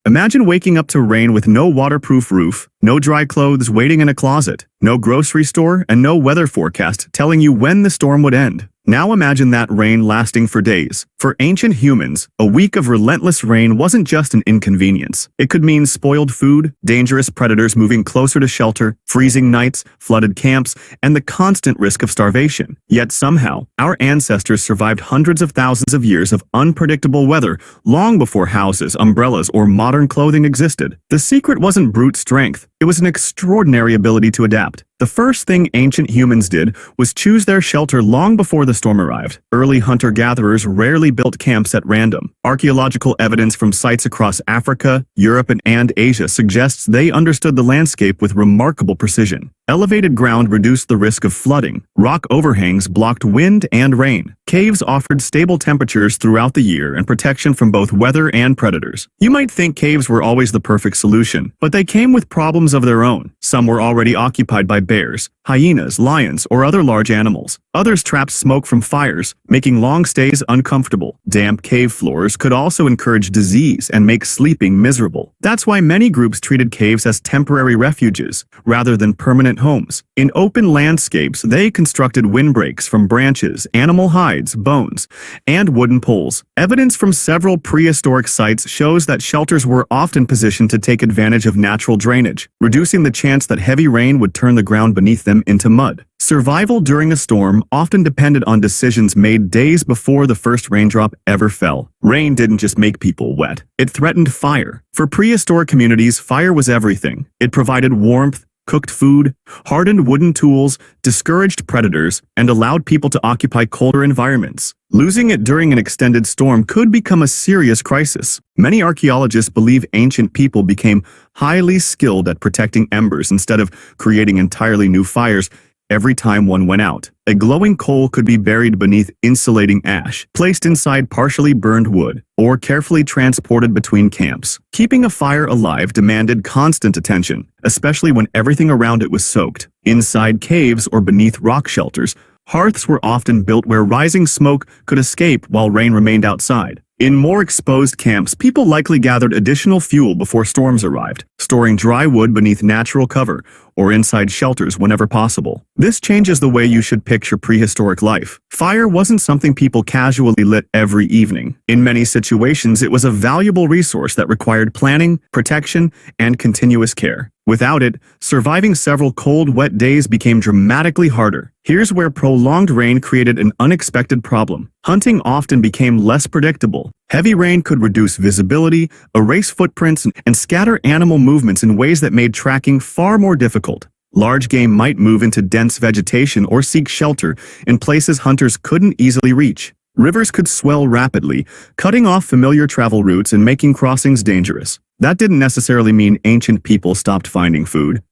Imagine waking up to rain with no waterproof roof, no dry clothes waiting in a closet, no grocery store, and no weather forecast telling you when the storm would end. Now imagine that rain lasting for days. For ancient humans, a week of relentless rain wasn't just an inconvenience. It could mean spoiled food, dangerous predators moving closer to shelter, freezing nights, flooded camps, and the constant risk of starvation. Yet somehow, our ancestors survived hundreds of thousands of years of unpredictable weather long before houses, umbrellas, or modern clothing existed. The secret wasn't brute strength. It was an extraordinary ability to adapt. The first thing ancient humans did was choose their shelter long before the storm arrived. Early hunter-gatherers rarely built camps at random. Archaeological evidence from sites across Africa, Europe, and Asia suggests they understood the landscape with remarkable precision. Elevated ground reduced the risk of flooding. Rock overhangs blocked wind and rain. Caves offered stable temperatures throughout the year and protection from both weather and predators. You might think caves were always the perfect solution, but they came with problems of their own. Some were already occupied by bears, hyenas, lions, or other large animals. Others trapped smoke from fires, making long stays uncomfortable. Damp cave floors could also encourage disease and make sleeping miserable. That's why many groups treated caves as temporary refuges, rather than permanent homes. In open landscapes, they constructed windbreaks from branches, animal hides, bones, and wooden poles. Evidence from several prehistoric sites shows that shelters were often positioned to take advantage of natural drainage, reducing the chance that heavy rain would turn the ground beneath them into mud. Survival during a storm often depended on decisions made days before the first raindrop ever fell. Rain didn't just make people wet, it threatened fire. For prehistoric communities, fire was everything. It provided warmth, cooked food, hardened wooden tools, discouraged predators, and allowed people to occupy colder environments. Losing it during an extended storm could become a serious crisis. Many archaeologists believe ancient people became highly skilled at protecting embers instead of creating entirely new fires every time one went out. A glowing coal could be buried beneath insulating ash, placed inside partially burned wood, or carefully transported between camps. Keeping a fire alive demanded constant attention, especially when everything around it was soaked. Inside caves or beneath rock shelters, hearths were often built where rising smoke could escape while rain remained outside. In more exposed camps, people likely gathered additional fuel before storms arrived, storing dry wood beneath natural cover or inside shelters whenever possible. This changes the way you should picture prehistoric life. Fire wasn't something people casually lit every evening. In many situations, it was a valuable resource that required planning, protection, and continuous care. Without it, surviving several cold, wet days became dramatically harder. Here's where prolonged rain created an unexpected problem. Hunting often became less predictable. Heavy rain could reduce visibility, erase footprints, and scatter animal movements in ways that made tracking far more difficult. Large game might move into dense vegetation or seek shelter in places hunters couldn't easily reach. Rivers could swell rapidly, cutting off familiar travel routes and making crossings dangerous. That didn't necessarily mean ancient people stopped finding food.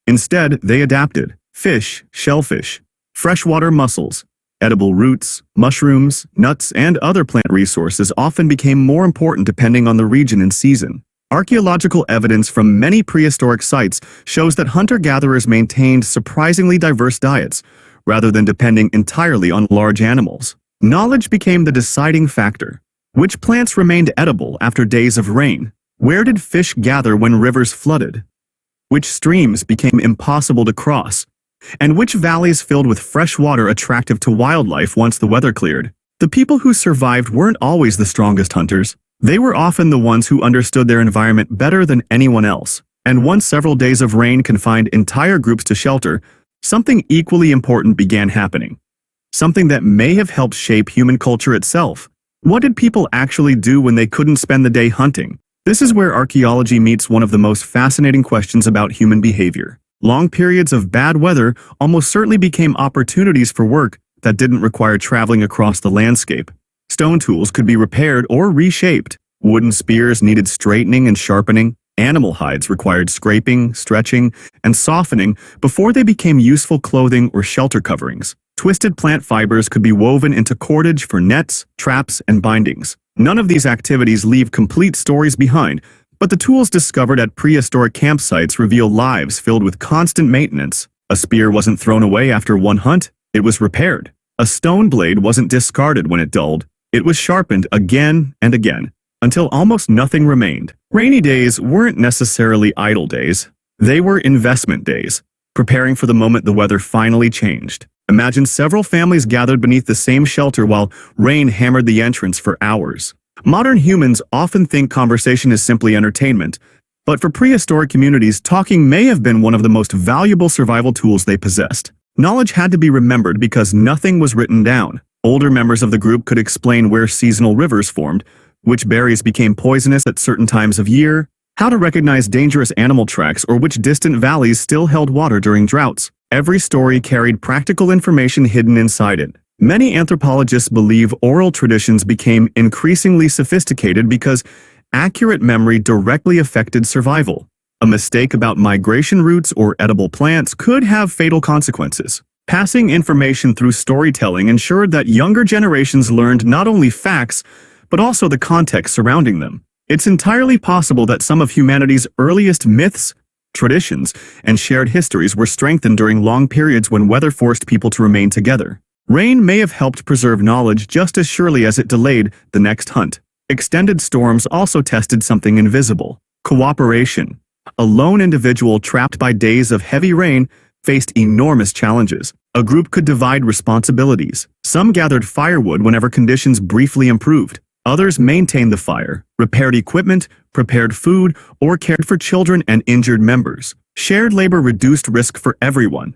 Instead, they adapted. Fish, shellfish, freshwater mussels, edible roots, mushrooms, nuts, and other plant resources often became more important depending on the region and season. Archaeological evidence from many prehistoric sites shows that hunter-gatherers maintained surprisingly diverse diets, rather than depending entirely on large animals. Knowledge became the deciding factor. Which plants remained edible after days of rain? Where did fish gather when rivers flooded? Which streams became impossible to cross? And which valleys filled with fresh water attractive to wildlife once the weather cleared? The people who survived weren't always the strongest hunters. They were often the ones who understood their environment better than anyone else. And once several days of rain confined entire groups to shelter, something equally important began happening. Something that may have helped shape human culture itself. What did people actually do when they couldn't spend the day hunting? This is where archaeology meets one of the most fascinating questions about human behavior. Long periods of bad weather almost certainly became opportunities for work that didn't require traveling across the landscape. Stone tools could be repaired or reshaped. Wooden spears needed straightening and sharpening. Animal hides required scraping, stretching, and softening before they became useful clothing or shelter coverings. Twisted plant fibers could be woven into cordage for nets, traps, and bindings. None of these activities leave complete stories behind, but the tools discovered at prehistoric campsites reveal lives filled with constant maintenance. A spear wasn't thrown away after one hunt, it was repaired. A stone blade wasn't discarded when it dulled, it was sharpened again and again, until almost nothing remained. Rainy days weren't necessarily idle days. They were investment days, preparing for the moment the weather finally changed. Imagine several families gathered beneath the same shelter while rain hammered the entrance for hours. Modern humans often think conversation is simply entertainment, but for prehistoric communities, talking may have been one of the most valuable survival tools they possessed. Knowledge had to be remembered because nothing was written down. Older members of the group could explain where seasonal rivers formed, which berries became poisonous at certain times of year, how to recognize dangerous animal tracks, or which distant valleys still held water during droughts. Every story carried practical information hidden inside it. Many anthropologists believe oral traditions became increasingly sophisticated because accurate memory directly affected survival. A mistake about migration routes or edible plants could have fatal consequences. Passing information through storytelling ensured that younger generations learned not only facts, but also the context surrounding them. It's entirely possible that some of humanity's earliest myths, traditions, and shared histories were strengthened during long periods when weather forced people to remain together. Rain may have helped preserve knowledge just as surely as it delayed the next hunt. Extended storms also tested something invisible: cooperation. A lone individual trapped by days of heavy rain faced enormous challenges. A group could divide responsibilities. Some gathered firewood whenever conditions briefly improved. Others maintained the fire, repaired equipment, prepared food, or cared for children and injured members. Shared labor reduced risk for everyone.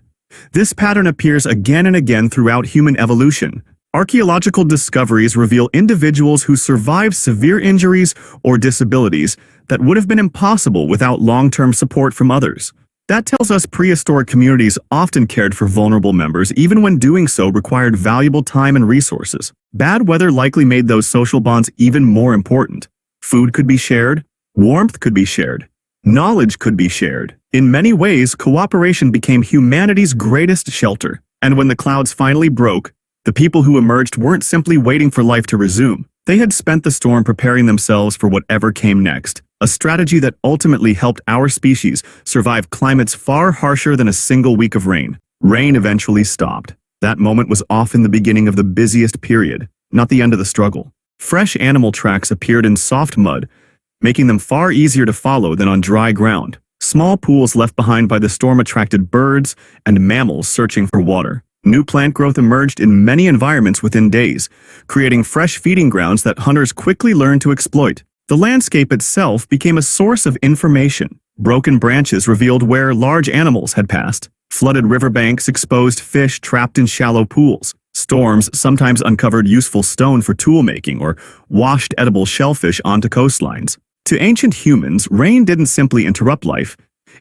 This pattern appears again and again throughout human evolution. Archaeological discoveries reveal individuals who survived severe injuries or disabilities that would have been impossible without long-term support from others. That tells us prehistoric communities often cared for vulnerable members even when doing so required valuable time and resources. Bad weather likely made those social bonds even more important. Food could be shared, warmth could be shared, knowledge could be shared. In many ways, cooperation became humanity's greatest shelter. And when the clouds finally broke, the people who emerged weren't simply waiting for life to resume. They had spent the storm preparing themselves for whatever came next. A strategy that ultimately helped our species survive climates far harsher than a single week of rain. Rain eventually stopped. That moment was often the beginning of the busiest period, not the end of the struggle. Fresh animal tracks appeared in soft mud, making them far easier to follow than on dry ground. Small pools left behind by the storm attracted birds and mammals searching for water. New plant growth emerged in many environments within days, creating fresh feeding grounds that hunters quickly learned to exploit. The landscape itself became a source of information. Broken branches revealed where large animals had passed. Flooded riverbanks exposed fish trapped in shallow pools. Storms sometimes uncovered useful stone for tool-making or washed edible shellfish onto coastlines. To ancient humans, rain didn't simply interrupt life.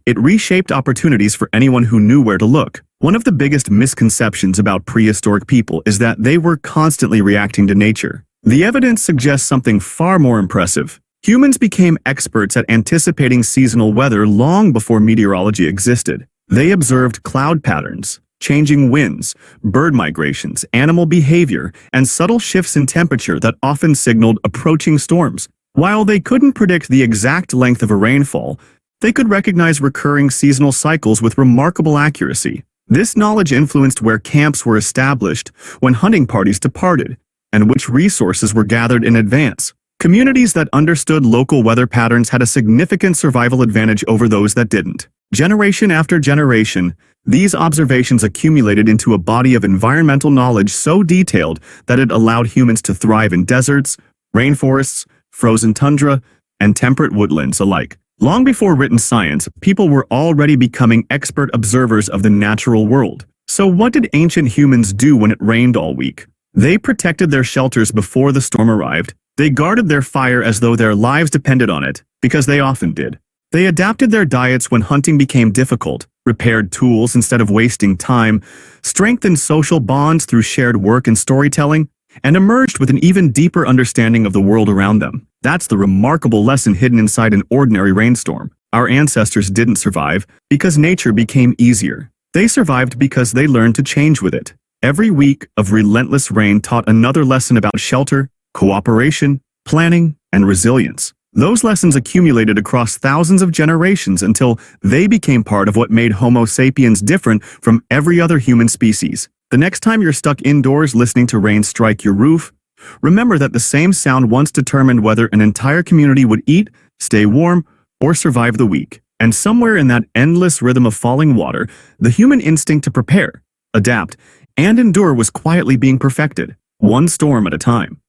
It reshaped opportunities for anyone who knew where to look. One of the biggest misconceptions about prehistoric people is that they were constantly reacting to nature. The evidence suggests something far more impressive. Humans became experts at anticipating seasonal weather long before meteorology existed. They observed cloud patterns, changing winds, bird migrations, animal behavior, and subtle shifts in temperature that often signaled approaching storms. While they couldn't predict the exact length of a rainfall, they could recognize recurring seasonal cycles with remarkable accuracy. This knowledge influenced where camps were established, when hunting parties departed, and which resources were gathered in advance. Communities that understood local weather patterns had a significant survival advantage over those that didn't. Generation after generation, these observations accumulated into a body of environmental knowledge so detailed that it allowed humans to thrive in deserts, rainforests, frozen tundra, and temperate woodlands alike. Long before written science, people were already becoming expert observers of the natural world. So what did ancient humans do when it rained all week? They protected their shelters before the storm arrived. They guarded their fire as though their lives depended on it, because they often did. They adapted their diets when hunting became difficult, repaired tools instead of wasting time, strengthened social bonds through shared work and storytelling, and emerged with an even deeper understanding of the world around them. That's the remarkable lesson hidden inside an ordinary rainstorm. Our ancestors didn't survive because nature became easier. They survived because they learned to change with it. Every week of relentless rain taught another lesson about shelter, cooperation, planning, and resilience. Those lessons accumulated across thousands of generations until they became part of what made Homo sapiens different from every other human species. The next time you're stuck indoors listening to rain strike your roof, remember that the same sound once determined whether an entire community would eat, stay warm, or survive the week. And somewhere in that endless rhythm of falling water, the human instinct to prepare, adapt, and endure was quietly being perfected, one storm at a time.